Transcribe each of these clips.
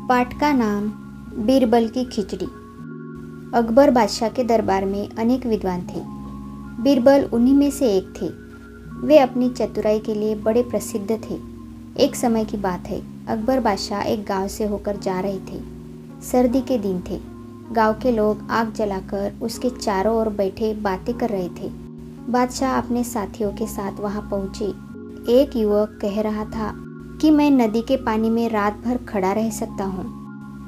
पाठ का नाम बीरबल की खिचड़ी। अकबर बादशाह के दरबार में अनेक विद्वान थे। बीरबल उन्हीं में से एक थे। वे अपनी चतुराई के लिए बड़े प्रसिद्ध थे। एक समय की बात है, अकबर बादशाह एक गांव से होकर जा रहे थे। सर्दी के दिन थे। गांव के लोग आग जलाकर उसके चारों ओर बैठे बातें कर रहे थे। बादशाह अपने साथियों के साथ वहां पहुंचे। एक युवक कह रहा था कि मैं नदी के पानी में रात भर खड़ा रह सकता हूँ।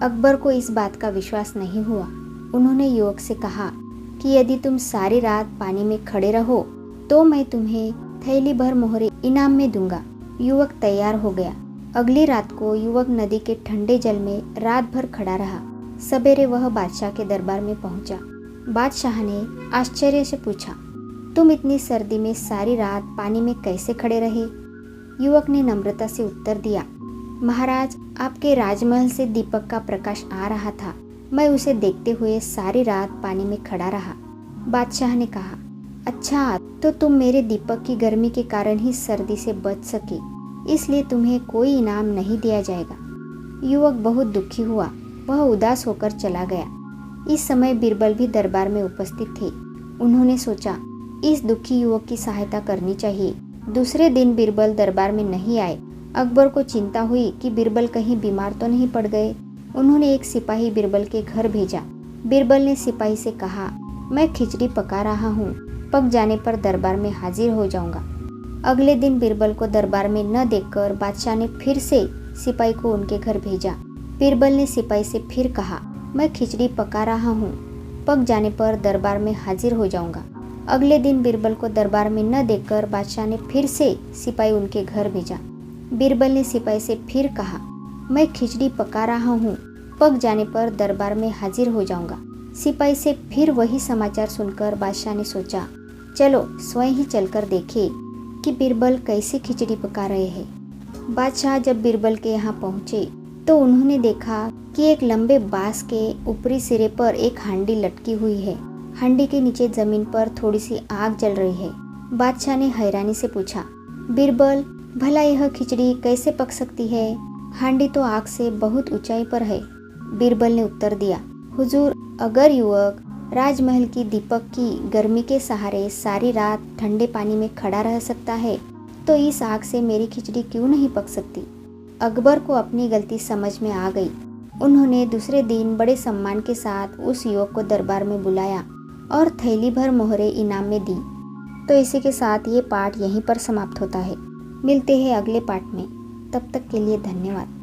अकबर को इस बात का विश्वास नहीं हुआ। उन्होंने युवक से कहा कि यदि तुम सारी रात पानी में खड़े रहो तो मैं तुम्हें थैली भर मोहरे इनाम में दूंगा। युवक तैयार हो गया। अगली रात को युवक नदी के ठंडे जल में रात भर खड़ा रहा। सवेरे वह बादशाह के दरबार में पहुंचा। बादशाह ने आश्चर्य से पूछा, तुम इतनी सर्दी में सारी रात पानी में कैसे खड़े रहे? युवक ने नम्रता से उत्तर दिया, महाराज, आपके राजमहल से दीपक का प्रकाश आ रहा था। मैं उसे देखते हुए सारी रात पानी में खड़ा रहा। बादशाह ने कहा, अच्छा, तो तुम मेरे दीपक की गर्मी के कारण ही सर्दी से बच सके, इसलिए तुम्हें कोई इनाम नहीं दिया जाएगा। युवक बहुत दुखी हुआ। वह उदास होकर चला गया। इस समय बीरबल भी दरबार में उपस्थित थे। उन्होंने सोचा, इस दुखी युवक की सहायता करनी चाहिए। दूसरे दिन बीरबल दरबार में नहीं आए। अकबर को चिंता हुई कि बीरबल कहीं बीमार तो नहीं पड़ गए। उन्होंने एक सिपाही बीरबल के घर भेजा। बीरबल ने सिपाही से कहा, मैं खिचड़ी पका रहा हूँ, पक जाने पर दरबार में हाजिर हो जाऊंगा। अगले दिन बीरबल को दरबार में न देखकर बादशाह ने फिर से सिपाही को उनके घर भेजा। बीरबल ने सिपाही से फिर कहा, मैं खिचड़ी पका रहा हूँ, पक जाने पर दरबार में हाजिर हो जाऊंगा। अगले दिन बीरबल को दरबार में न देखकर बादशाह ने फिर से सिपाही उनके घर भेजा। बीरबल ने सिपाही से फिर कहा, मैं खिचड़ी पका रहा हूँ, पक जाने पर दरबार में हाजिर हो जाऊंगा। सिपाही से फिर वही समाचार सुनकर बादशाह ने सोचा, चलो स्वयं ही चलकर देखे कि बीरबल कैसे खिचड़ी पका रहे हैं। बादशाह जब बीरबल के यहाँ पहुँचे तो उन्होंने देखा कि एक लंबे बांस के ऊपरी सिरे पर एक हांडी लटकी हुई है। हांडी के नीचे जमीन पर थोड़ी सी आग जल रही है। बादशाह ने हैरानी से पूछा, बीरबल, भला यह खिचड़ी कैसे पक सकती है? हांडी तो आग से बहुत ऊंचाई पर है। बीरबल ने उत्तर दिया, हुजूर, अगर युवक राजमहल की दीपक की गर्मी के सहारे सारी रात ठंडे पानी में खड़ा रह सकता है तो इस आग से मेरी खिचड़ी क्यों नहीं पक सकती? अकबर को अपनी गलती समझ में आ गई। उन्होंने दूसरे दिन बड़े सम्मान के साथ उस युवक को दरबार में बुलाया और थैली भर मोहरे इनाम में दी। तो इसी के साथ ये पाठ यहीं पर समाप्त होता है। मिलते हैं अगले पाठ में। तब तक के लिए धन्यवाद।